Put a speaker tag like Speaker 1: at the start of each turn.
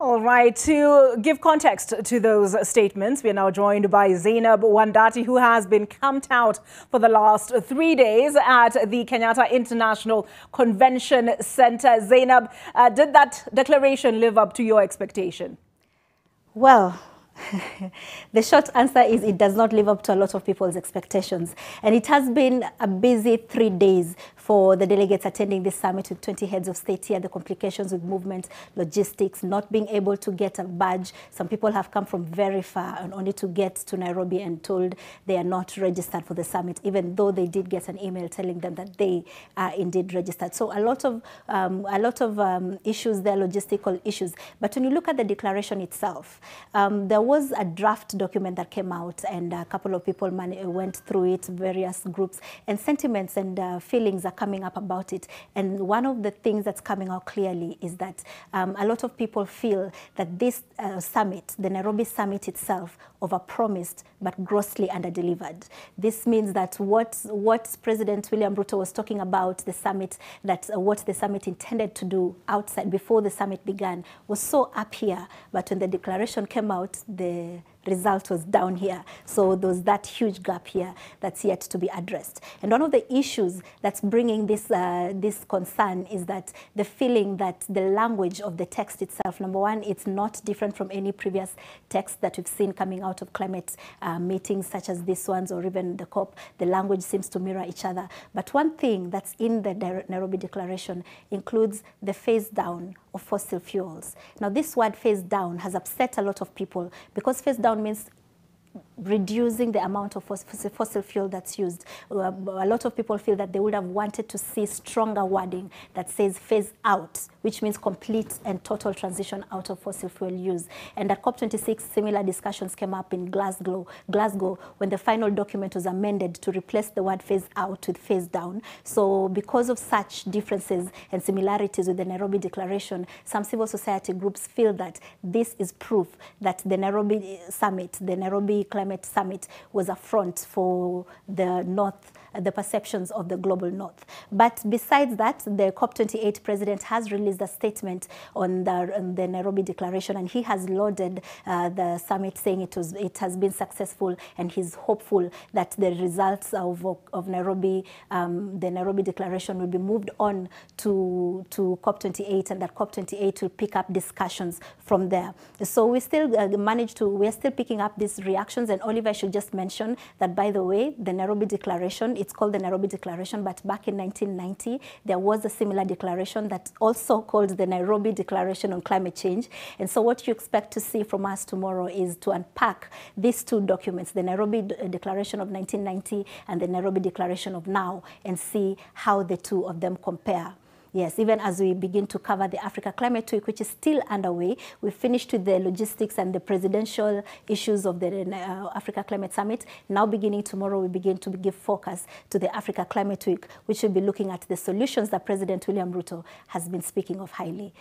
Speaker 1: All right, to give context to those statements, we are now joined by Zainab Wandati, who has been camped out for the last 3 days at the Kenyatta International Convention Center. Zainab, did that declaration live up to your expectation?
Speaker 2: Well, the short answer is it does not live up to a lot of people's expectations. And it has been a busy 3 days for the delegates attending this summit with 20 heads of state here, the complications with movement, logistics, not being able to get a badge. Some people have come from very far and only to get to Nairobi and told they are not registered for the summit, even though they did get an email telling them that they are indeed registered. So a lot of issues there, logistical issues. But when you look at the declaration itself, there was a draft document that came out, and a couple of people went through it, various groups, and sentiments and feelings are coming up about it. And one of the things that's coming out clearly is that a lot of people feel that this summit, the Nairobi summit itself, overpromised but grossly underdelivered. This means that what President William Ruto was talking about the summit, that what the summit intended to do outside before the summit began was so up here, but when the declaration came out, the result was down here. So there's that huge gap here that's yet to be addressed. And one of the issues that's bringing this this concern is that the feeling that the language of the text itself, number one, it's not different from any previous text that we've seen coming out of climate meetings such as this ones or even the COP. The language seems to mirror each other. But one thing that's in the Nairobi Declaration includes the phase down of fossil fuels. Now, this word phase down has upset a lot of people because phase down means reducing the amount of fossil fuel that's used. A lot of people feel that they would have wanted to see stronger wording that says phase out, which means complete and total transition out of fossil fuel use. And at COP26, similar discussions came up in Glasgow when the final document was amended to replace the word phase out with phase down. So because of such differences and similarities with the Nairobi Declaration, some civil society groups feel that this is proof that the Nairobi Summit, the Nairobi Climate Summit, was a front for the North, the perceptions of the global North. But besides that, the COP28 president has released a statement on the Nairobi Declaration, and he has lauded the summit, saying it has been successful, and he's hopeful that the results of Nairobi, the Nairobi Declaration, will be moved on to COP28, and that COP28 will pick up discussions from there. So we still we're still picking up these reactions. And Oliver, I should just mention that, by the way, the Nairobi Declaration, it's called the Nairobi Declaration, but back in 1990, there was a similar declaration that also called the Nairobi Declaration on Climate Change. And so what you expect to see from us tomorrow is to unpack these two documents, the Nairobi Declaration of 1990 and the Nairobi Declaration of now, and see how the two of them compare. Yes, even as we begin to cover the Africa Climate Week, which is still underway. We finished with the logistics and the presidential issues of the Africa Climate Summit. Now, beginning tomorrow, we begin to give focus to the Africa Climate Week, which will be looking at the solutions that President William Ruto has been speaking of highly.